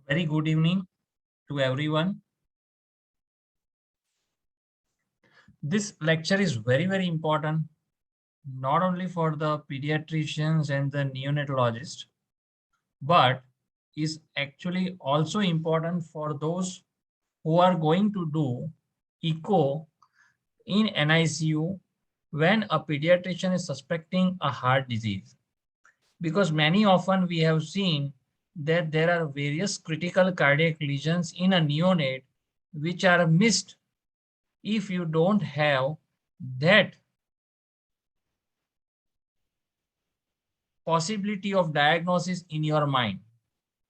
Very good evening to everyone. This lecture is very important, not only for the pediatricians and the neonatologists, but is actually also important for those who are going to do echo in NICU when a pediatrician is suspecting a heart disease. Because many often we have seen that there are various critical cardiac lesions in a neonate which are missed if you don't have that possibility of diagnosis in your mind.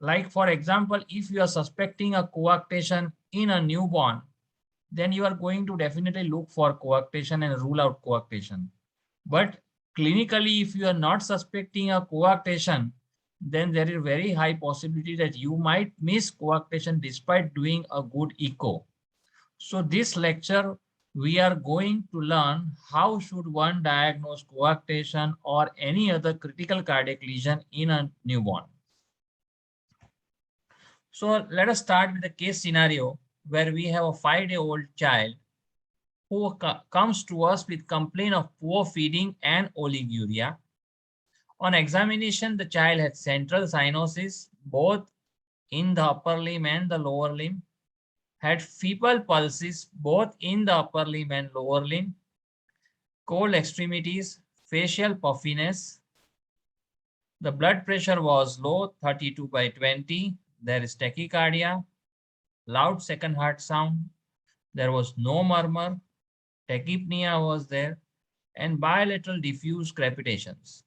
Like for example, if you are suspecting a coarctation in a newborn, then you are going to definitely look for coarctation and rule out coarctation. But clinically, if you are not suspecting a coarctation, then there is very high possibility that you might miss coarctation despite doing a good echo. So this lecture, we are going to learn how should one diagnose coarctation or any other critical cardiac lesion in a newborn. So let us start with a case scenario where we have a 5-day-old child who comes to us with complaint of poor feeding and oliguria. On examination, the child had central cyanosis both in the upper limb and the lower limb, had feeble pulses both in the upper limb and lower limb, cold extremities, facial puffiness. The blood pressure was low, 32/20. There is tachycardia, loud second heart sound. There was no murmur. Tachypnea was there, and bilateral diffuse crepitations.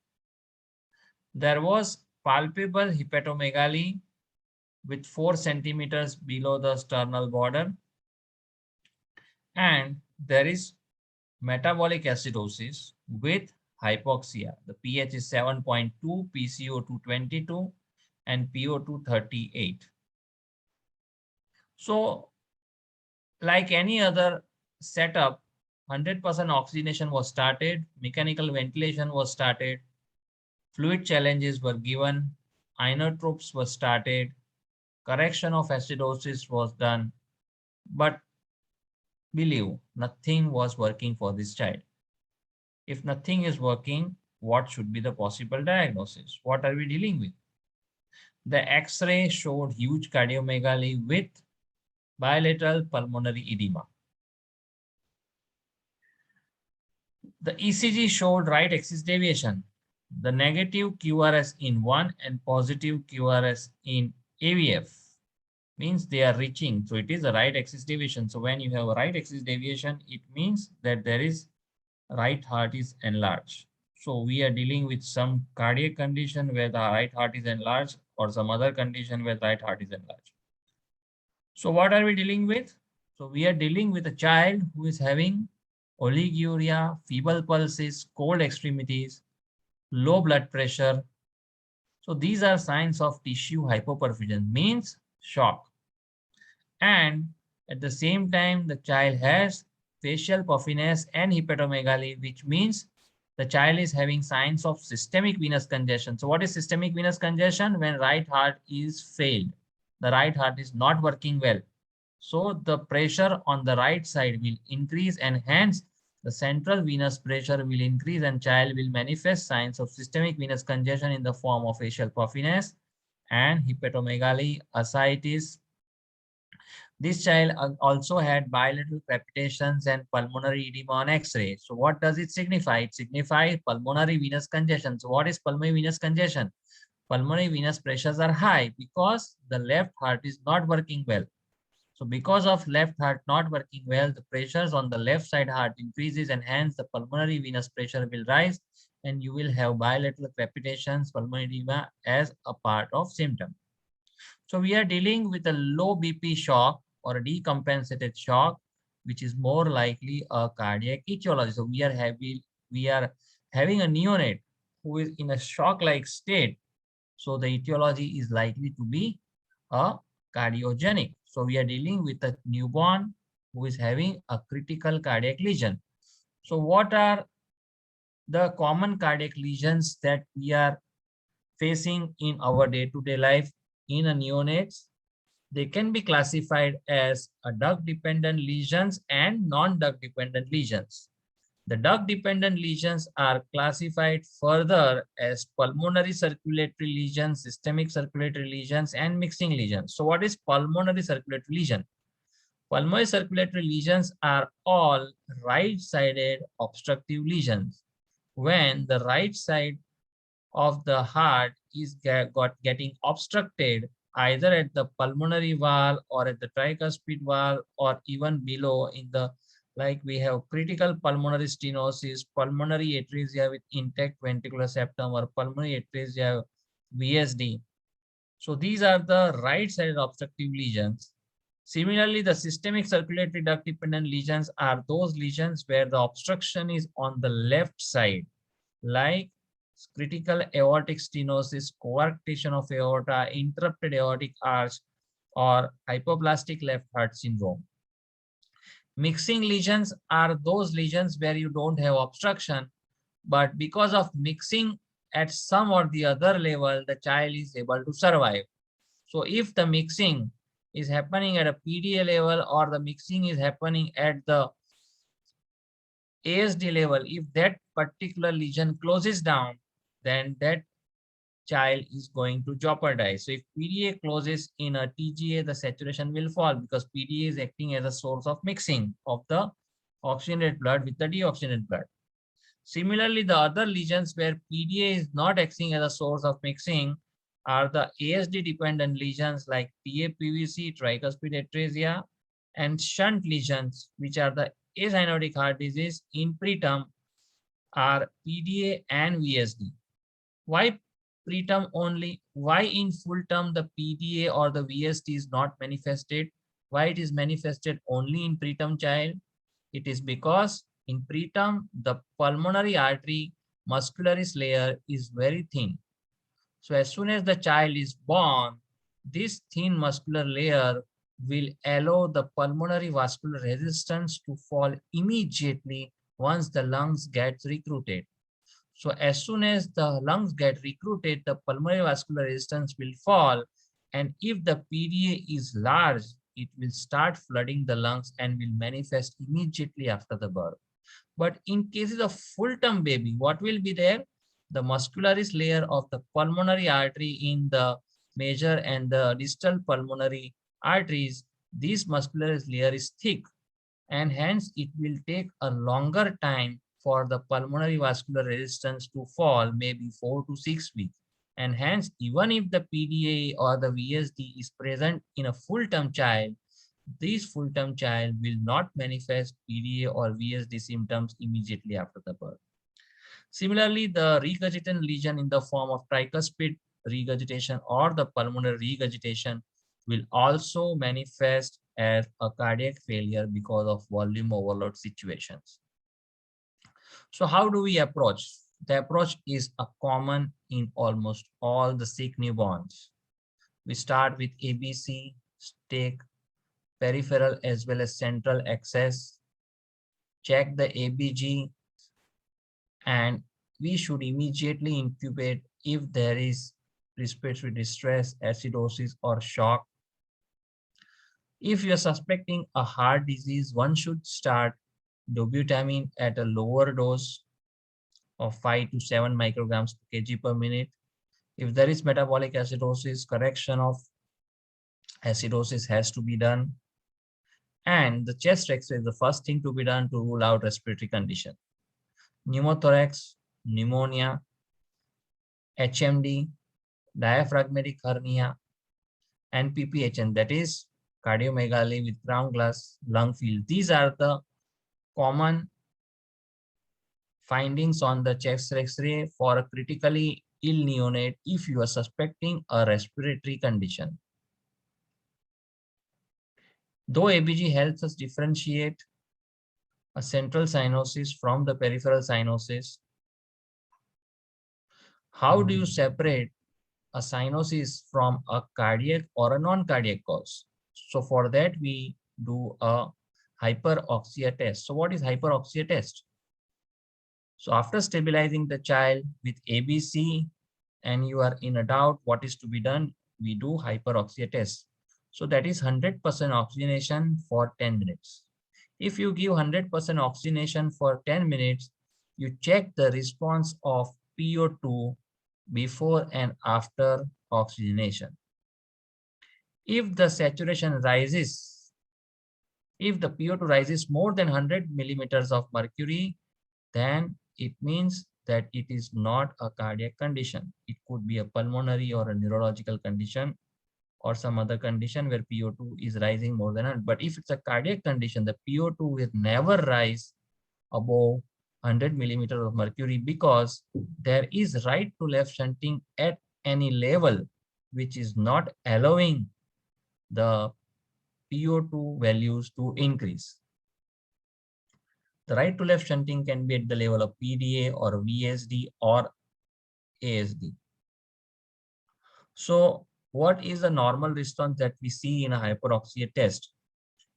There was palpable hepatomegaly with 4 centimeters below the sternal border, and there is metabolic acidosis with hypoxia. The pH is 7.2, PCO2 22, and PO2 38. So, like any other setup, 100% oxygenation was started, mechanical ventilation was started, fluid challenges were given, inotropes were started, correction of acidosis was done, but believe nothing was working for this child. If nothing is working, what should be the possible diagnosis? What are we dealing with? The X-ray showed huge cardiomegaly with bilateral pulmonary edema. The ECG showed right axis deviation. The negative QRS in 1 and positive QRS in AVF means they are reaching. So it is a right axis deviation. So when you have a right axis deviation, it means that there is right heart is enlarged. So we are dealing with some cardiac condition where the right heart is enlarged or some other condition where the right heart is enlarged. So what are we dealing with? So we are dealing with a child who is having oliguria, feeble pulses, cold extremities, low blood pressure. So these are signs of tissue hypoperfusion, means shock. And at the same time, the child has facial puffiness and hepatomegaly, which means the child is having signs of systemic venous congestion. So what is systemic venous congestion? When right heart is failed, the right heart is not working well. So the pressure on the right side will increase and hence the central venous pressure will increase and child will manifest signs of systemic venous congestion in the form of facial puffiness and hepatomegaly, ascites. This child also had bilateral crepitations and pulmonary edema on X-ray. So what does it signify? It signifies pulmonary venous congestion. So what is pulmonary venous congestion? Pulmonary venous pressures are high because the left heart is not working well. So because of left heart not working well, the pressures on the left side heart increases and hence the pulmonary venous pressure will rise and you will have bilateral crepitations, pulmonary edema as a part of symptom. So we are dealing with a low BP shock or a decompensated shock, which is more likely a cardiac etiology. So we are having a neonate who is in a shock-like state. So the etiology is likely to be a cardiogenic. So we are dealing with a newborn who is having a critical cardiac lesion. So what are the common cardiac lesions that we are facing in our day-to-day life in a neonates? They can be classified as a duct-dependent lesions and non-duct-dependent lesions. The duct-dependent lesions are classified further as pulmonary circulatory lesions, systemic circulatory lesions, and mixing lesions. So what is pulmonary circulatory lesion? Pulmonary circulatory lesions are all right-sided obstructive lesions. When the right side of the heart is getting obstructed either at the pulmonary valve or at the tricuspid valve or even below in the, like we have critical pulmonary stenosis, pulmonary atresia with intact ventricular septum, or pulmonary atresia VSD. So these are the right-sided obstructive lesions. Similarly, the systemic circulatory duct dependent lesions are those lesions where the obstruction is on the left side, like critical aortic stenosis, coarctation of aorta, interrupted aortic arch, or hypoplastic left heart syndrome. Mixing lesions are those lesions where you don't have obstruction, but because of mixing at some or the other level, the child is able to survive. So if the mixing is happening at a PDA level or the mixing is happening at the ASD level, if that particular lesion closes down, then that child is going to jeopardize. So if PDA closes in a TGA, the saturation will fall because PDA is acting as a source of mixing of the oxygenated blood with the deoxygenated blood. Similarly, the other lesions where PDA is not acting as a source of mixing are the ASD dependent lesions like PAPVC, tricuspid atresia, and shunt lesions, which are the asynotic heart disease in preterm, are PDA and VSD. Why preterm only? Why in full term the PDA or the VSD is not manifested? Why it is manifested only in preterm child? It is because in preterm, the pulmonary artery muscularis layer is very thin. So as soon as the child is born, this thin muscular layer will allow the pulmonary vascular resistance to fall immediately once the lungs get recruited. So as soon as the lungs get recruited, the pulmonary vascular resistance will fall. And if the PDA is large, it will start flooding the lungs and will manifest immediately after the birth. But in cases of full-term baby, what will be there? The muscularis layer of the pulmonary artery in the major and the distal pulmonary arteries, this muscularis layer is thick, and hence it will take a longer time for the pulmonary vascular resistance to fall, maybe 4 to 6 weeks. And hence, even if the PDA or the VSD is present in a full-term child, this full-term child will not manifest PDA or VSD symptoms immediately after the birth. Similarly, the regurgitant lesion in the form of tricuspid regurgitation or the pulmonary regurgitation will also manifest as a cardiac failure because of volume overload situations. So how do we approach? The approach is a common in almost all the sick newborns. We start with ABC, take peripheral as well as central access, check the ABG, and we should immediately intubate if there is respiratory distress, acidosis, or shock. If you're suspecting a heart disease, one should start dobutamine at a lower dose of 5 to 7 micrograms per kg per minute. If there is metabolic acidosis, correction of acidosis has to be done. And the chest X-ray is the first thing to be done to rule out respiratory condition. Pneumothorax, pneumonia, HMD, diaphragmatic hernia, and PPHN, that is cardiomegaly with ground glass lung field. These are the common findings on the chest X-ray for a critically ill neonate if you are suspecting a respiratory condition. Though ABG helps us differentiate a central cyanosis from the peripheral cyanosis, how do you separate a cyanosis from a cardiac or a non-cardiac cause? So for that, we do a hyperoxia test. So what is hyperoxia test? So after stabilizing the child with ABC and you are in a doubt what is to be done, we do hyperoxia test. So that is 100% oxygenation for 10 minutes. If you give 100% oxygenation for 10 minutes, you check the response of PO2 before and after oxygenation. If the saturation rises, if the PO2 rises more than 100 millimeters of mercury, then it means that it is not a cardiac condition. It could be a pulmonary or a neurological condition or some other condition where PO2 is rising more than 100. But if it's a cardiac condition, the PO2 will never rise above 100 millimeters of mercury because there is right to left shunting at any level, which is not allowing the PO2 values to increase. The right to left shunting can be at the level of PDA or VSD or ASD. So what is the normal response that we see in a hyperoxia test?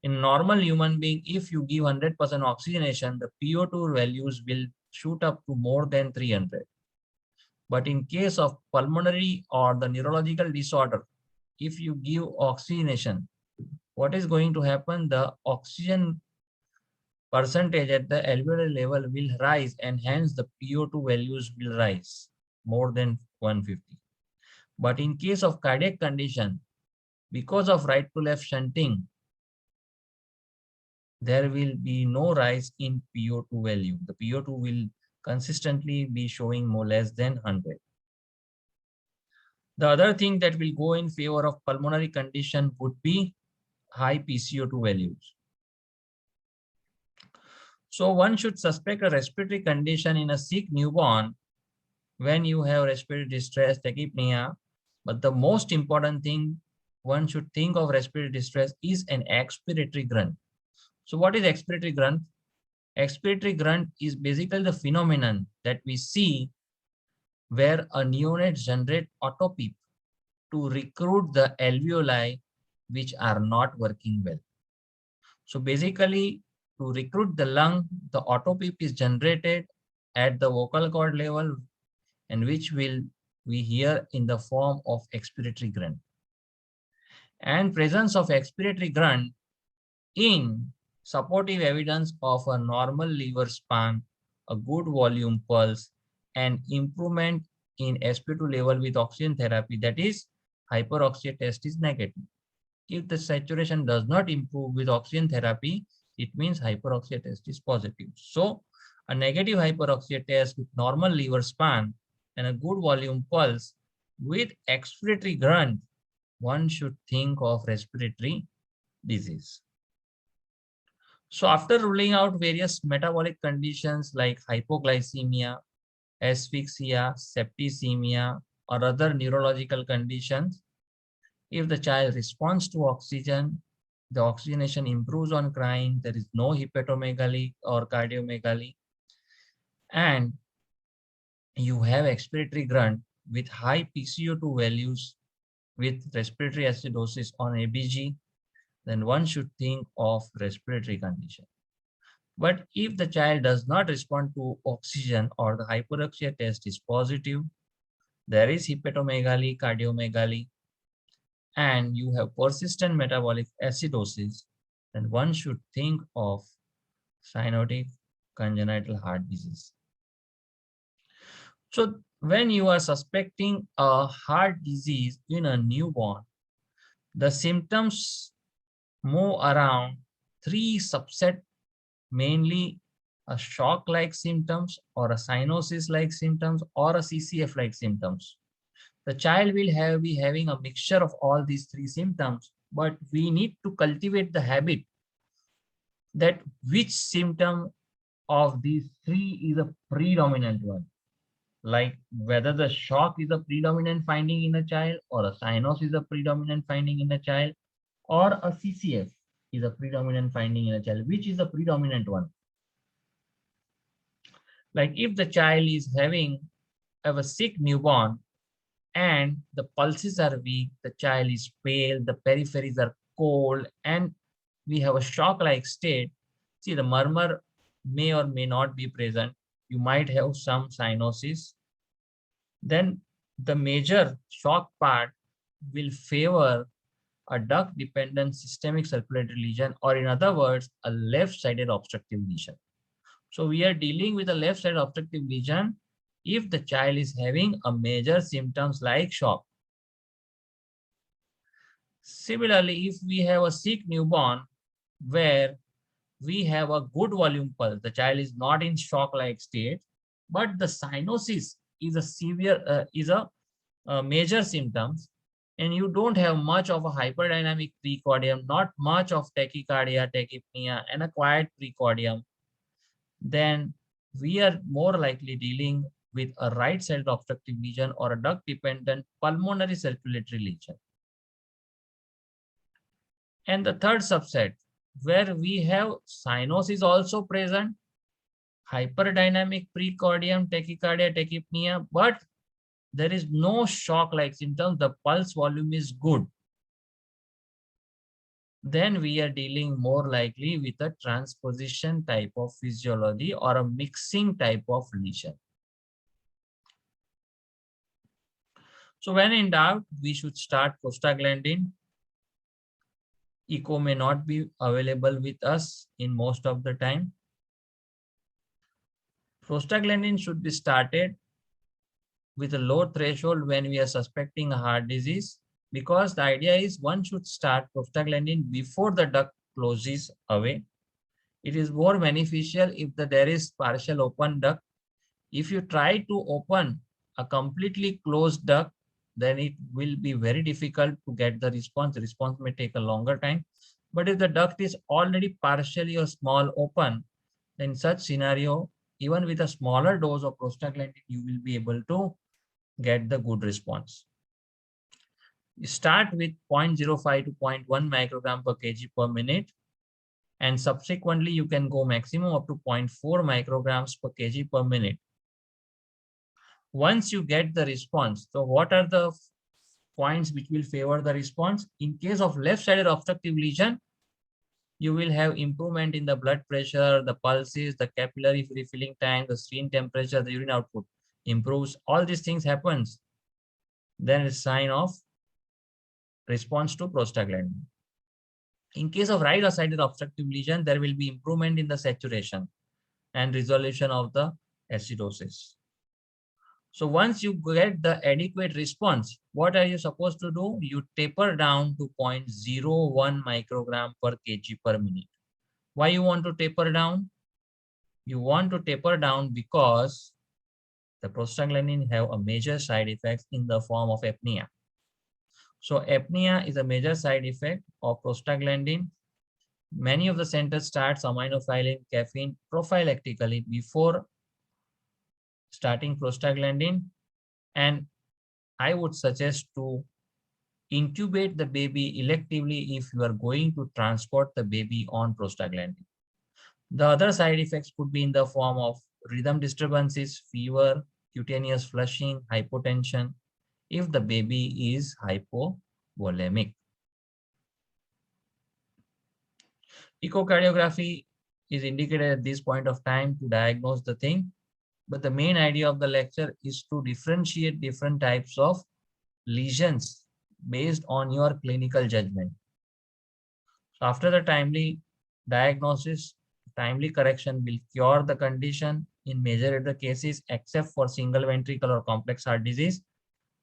In normal human being, if you give 100% oxygenation, the PO2 values will shoot up to more than 300. But in case of pulmonary or the neurological disorder, if you give oxygenation, what is going to happen? The oxygen percentage at the alveolar level will rise and hence the PO2 values will rise more than 150. But in case of cardiac condition, because of right to left shunting, there will be no rise in PO2 value. The PO2 will consistently be showing more less than 100. The other thing that will go in favor of pulmonary condition would be high PCO2 values. So one should suspect a respiratory condition in a sick newborn when you have respiratory distress, tachypnea. But the most important thing one should think of respiratory distress is an expiratory grunt. So what is expiratory grunt? Expiratory grunt is basically the phenomenon that we see where a neonate generate autopeep to recruit the alveoli which are not working well. So basically, to recruit the lung, the autopeep is generated at the vocal cord level and which will we hear in the form of expiratory grunt. And presence of expiratory grunt in supportive evidence of a normal liver span, a good volume pulse, and improvement in sp2 level with oxygen therapy, that is hyperoxia test is negative. If the saturation does not improve with oxygen therapy, it means hyperoxia test is positive. So a negative hyperoxia test with normal liver span and a good volume pulse with expiratory grunt, one should think of respiratory disease. So after ruling out various metabolic conditions like hypoglycemia, asphyxia, septicemia, or other neurological conditions, if the child responds to oxygen, the oxygenation improves on crying, there is no hepatomegaly or cardiomegaly, and you have expiratory grunt with high PCO2 values with respiratory acidosis on ABG, then one should think of respiratory condition. But if the child does not respond to oxygen or the hyperoxia test is positive, there is hepatomegaly, cardiomegaly, and you have persistent metabolic acidosis, then one should think of cyanotic congenital heart disease. So when you are suspecting a heart disease in a newborn, the symptoms move around three subsets, mainly a shock-like symptoms or a cyanosis-like symptoms or a CCF-like symptoms. The child will be having a mixture of all these three symptoms, but we need to cultivate the habit that which symptom of these three is a predominant one. Like whether the shock is a predominant finding in a child or a cyanosis is a predominant finding in a child or a CCF is a predominant finding in a child, which is the predominant one. Like if the child is having a sick newborn and the pulses are weak, the child is pale, the peripheries are cold, and we have a shock-like state. See, the murmur may or may not be present. You might have some cyanosis. Then the major shock part will favor a duct-dependent systemic circulatory lesion, or in other words, a left-sided obstructive lesion. So we are dealing with a left-sided obstructive lesion if the child is having a major symptoms like shock. Similarly, if we have a sick newborn where we have a good volume pulse, the child is not in shock-like state, but the cyanosis is a major symptoms, and you don't have much of a hyperdynamic precordium, not much of tachycardia, tachypnea, and a quiet precordium, then we are more likely dealing with a right-sided obstructive lesion or a duct-dependent pulmonary circulatory lesion. And the third subset, where we have cyanosis also present, hyperdynamic precordium, tachycardia, tachypnea, but there is no shock-like symptoms, the pulse volume is good, then we are dealing more likely with a transposition type of physiology or a mixing type of lesion. So when in doubt, we should start prostaglandin. Echo may not be available with us in most of the time. Prostaglandin should be started with a low threshold when we are suspecting a heart disease, because the idea is one should start prostaglandin before the duct closes away. It is more beneficial if there is partial open duct. If you try to open a completely closed duct, then it will be very difficult to get the response. The response may take a longer time. But if the duct is already partially or small open, then in such scenario, even with a smaller dose of prostaglandin, you will be able to get the good response. You start with 0.05 to 0.1 microgram per kg per minute, and subsequently you can go maximum up to 0.4 micrograms per kg per minute. Once you get the response, so what are the points which will favor the response? In case of left-sided obstructive lesion, you will have improvement in the blood pressure, the pulses, the capillary refilling time, the screen temperature, the urine output improves. All these things happens. Then it's sign of response to prostaglandin. In case of right-sided obstructive lesion, there will be improvement in the saturation and resolution of the acidosis. So once you get the adequate response, what are you supposed to do? You taper down to 0.01 microgram per kg per minute. Why you want to taper down? You want to taper down because the prostaglandin have a major side effects in the form of apnea. So apnea is a major side effect of prostaglandin. Many of the centers start aminophylline caffeine prophylactically before starting prostaglandin, and I would suggest to intubate the baby electively if you are going to transport the baby on prostaglandin. The other side effects could be in the form of rhythm disturbances, fever, cutaneous flushing, hypotension, if the baby is hypovolemic. Echocardiography is indicated at this point of time to diagnose the thing, but the main idea of the lecture is to differentiate different types of lesions based on your clinical judgment. So after the timely diagnosis, timely correction will cure the condition in major of the cases, except for single ventricle or complex heart disease.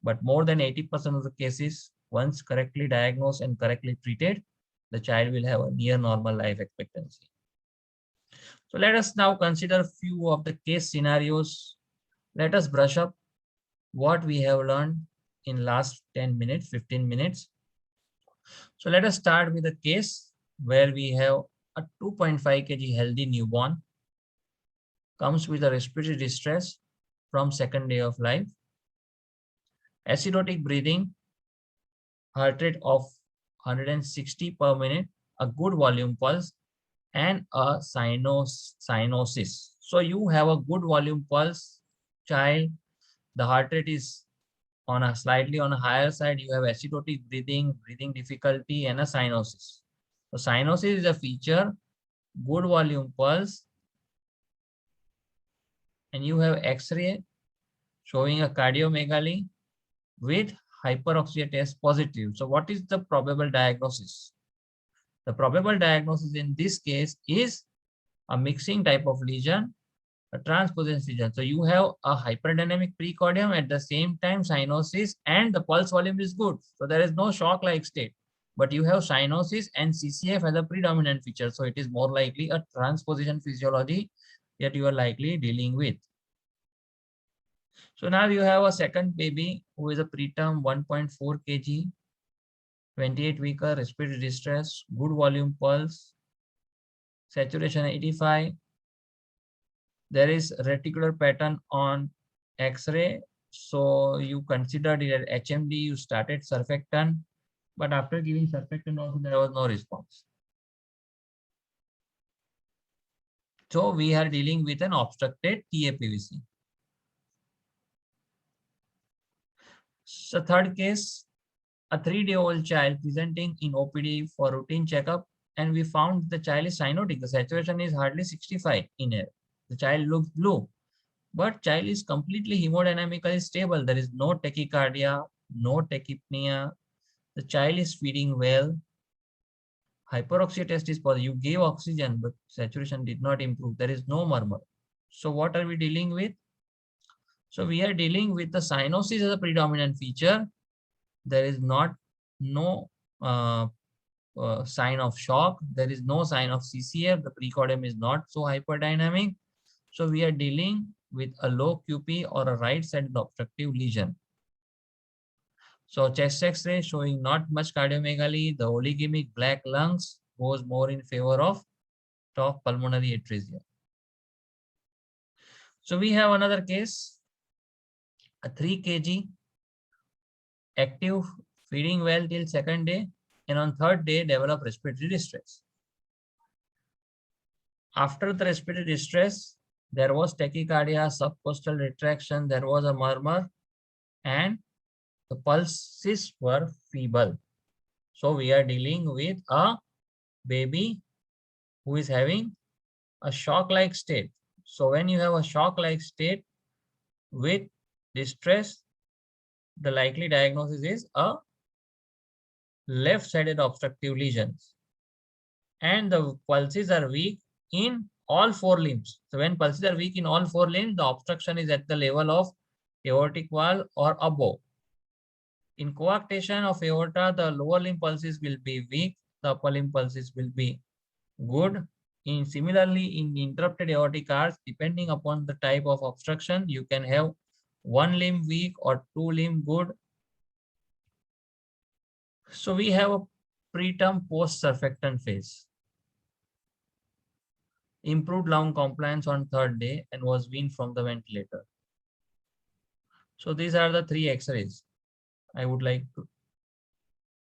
But more than 80% of the cases, once correctly diagnosed and correctly treated, the child will have a near normal life expectancy. So let us now consider a few of the case scenarios. Let us brush up what we have learned in last 10 minutes, 15 minutes. So let us start with a case where we have a 2.5 kg healthy newborn, comes with a respiratory distress from second day of life, acidotic breathing, heart rate of 160 per minute, a good volume pulse, and a cyanosis. So you have a good volume pulse child, the heart rate is on a slightly on a higher side, you have acidotic breathing, breathing difficulty, and a cyanosis. So cyanosis is a feature, good volume pulse, and you have X-ray showing a cardiomegaly with hyperoxia test positive. So what is the probable diagnosis? The probable diagnosis in this case is a mixing type of lesion, a transposition lesion. So you have a hyperdynamic precordium, at the same time cyanosis, and the pulse volume is good. So there is no shock-like state, but you have cyanosis and CCF as a predominant feature. So it is more likely a transposition physiology that you are likely dealing with. So now you have a second baby who is a preterm 1.4 kg, 28 weeker, respiratory distress, good volume pulse, saturation 85. There is reticular pattern on X-ray. So you considered it at HMD, you started surfactant, but after giving surfactant also there was no response. So we are dealing with an obstructed TAPVC. So third case, a 3-day-old child presenting in OPD for routine checkup, and we found the child is cyanotic. The saturation is hardly 65 in air. The child looks blue, but child is completely hemodynamically stable. There is no tachycardia, no tachypnea. The child is feeding well. Hyperoxia test is positive. You gave oxygen, but saturation did not improve. There is no murmur. So what are we dealing with? So we are dealing with the cyanosis as a predominant feature. There is no sign of shock. There is no sign of CCF. The precordium is not so hyperdynamic. So we are dealing with a low QP or a right-sided obstructive lesion. So chest X-ray showing not much cardiomegaly. The oligemic black lungs goes more in favor of top pulmonary atresia. So we have another case, a 3 kg, active, feeding well till second day, and on third day develop respiratory distress. After the respiratory distress, there was tachycardia, subcostal retraction, there was a murmur, and the pulses were feeble. So we are dealing with a baby who is having a shock-like state. So when you have a shock-like state with distress, the likely diagnosis is a left-sided obstructive lesions. And the pulses are weak in all 4 limbs. So when pulses are weak in all 4 limbs, the obstruction is at the level of aortic valve or above. In coarctation of aorta, the lower limb pulses will be weak, the upper limb pulses will be good. Similarly, in interrupted aortic arch, depending upon the type of obstruction, you can have 1 limb weak or 2 limb good. So we have a preterm post-surfactant phase. Improved lung compliance on third day and was weaned from the ventilator. So these are the 3 X-rays I would like to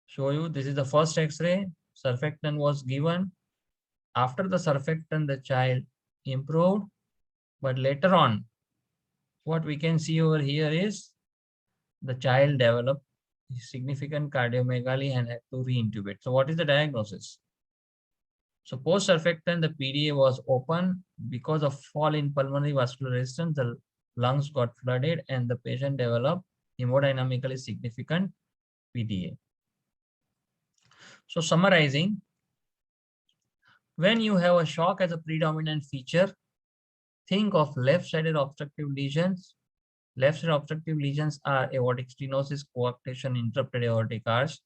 show you. This is the first X-ray. Surfactant was given. After the surfactant, the child improved, but later on, what we can see over here is the child developed significant cardiomegaly and had to re-intubate. So what is the diagnosis? So post-surfactant, the PDA was open because of fall in pulmonary vascular resistance. The lungs got flooded and the patient developed hemodynamically significant PDA. So summarizing, when you have a shock as a predominant feature, think of left-sided obstructive lesions. Left-sided obstructive lesions are aortic stenosis, coarctation, interrupted aortic arch,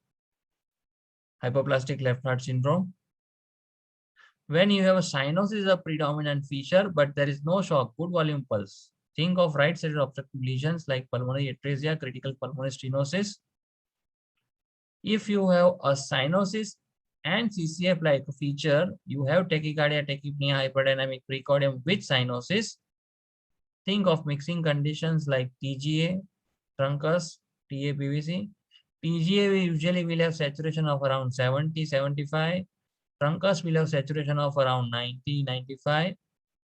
hypoplastic left heart syndrome. When you have a cyanosis as a predominant feature, but there is no shock, good volume pulse, think of right-sided obstructive lesions like pulmonary atresia, critical pulmonary stenosis. If you have a cyanosis and CCF-like feature, you have tachycardia, tachypnea, hyperdynamic precordium with cyanosis. Think of mixing conditions like TGA, truncus, TAPVC. TGA we usually will have saturation of around 70, 75. Truncus will have saturation of around 90, 95.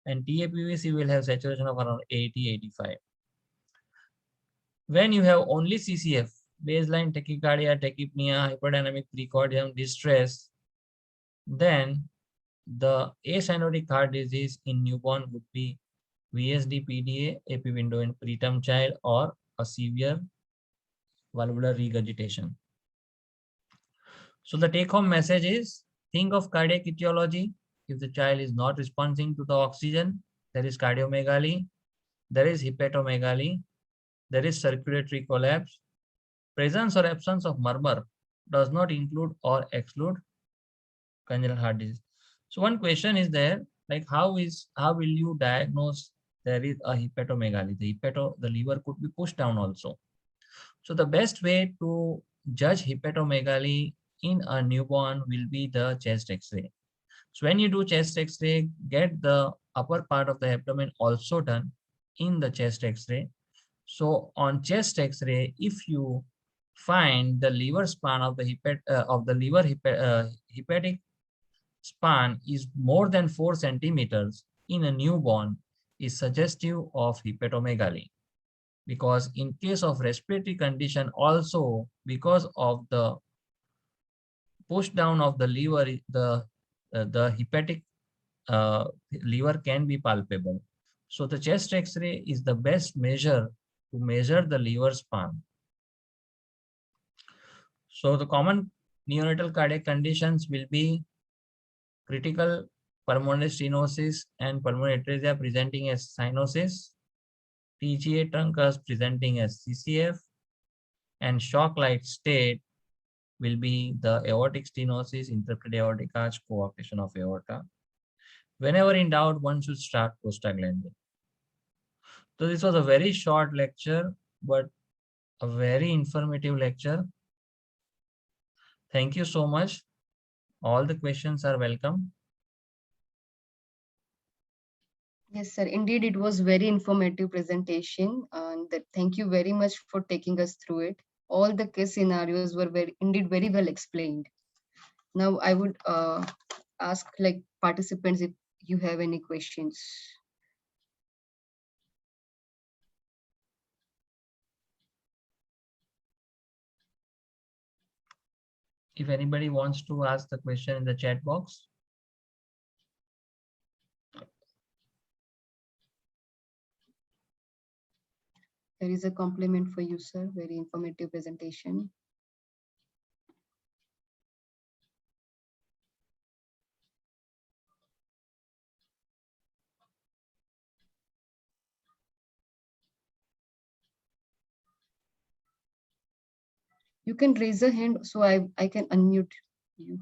And TAPVC will have saturation of around 80, 85. When you have only CCF, baseline tachycardia, tachypnea, hyperdynamic precordium, distress, then the acyanotic heart disease in newborn would be VSD PDA, AP window in preterm child, or a severe valvular regurgitation. So the take-home message is, think of cardiac etiology. If the child is not responding to the oxygen, there is cardiomegaly, there is hepatomegaly, there is circulatory collapse. Presence or absence of murmur does not include or exclude congenital heart disease. So one question is there, like how will you diagnose there is a hepatomegaly? The liver could be pushed down also. So the best way to judge hepatomegaly in a newborn will be the chest X-ray. So when you do chest X-ray, get the upper part of the abdomen also done in the chest X-ray. So on chest X-ray, if you find the liver span of the hepatic span is more than 4 centimeters in a newborn, is suggestive of hepatomegaly. Because in case of respiratory condition also, because of the push down of the liver, the hepatic uh, liver can be palpable. So the chest X-ray is the best measure to measure the liver span. So the common neonatal cardiac conditions will be critical pulmonary stenosis and pulmonary atresia presenting as cyanosis, TGA truncus presenting as CCF, and shock-like state will be the aortic stenosis, interrupted aortic arch, coarctation of aorta. Whenever in doubt, one should start prostaglandin. So this was a very short lecture, but a very informative lecture. Thank you so much. All the questions are welcome. Yes, sir. Indeed, it was very informative presentation, and that thank you very much for taking us through it. All the case scenarios were indeed very well explained. Now, I would ask like participants if you have any questions. If anybody wants to ask the question in the chat box. There is a compliment for you, sir. Very informative presentation. You can raise a hand so I can unmute you.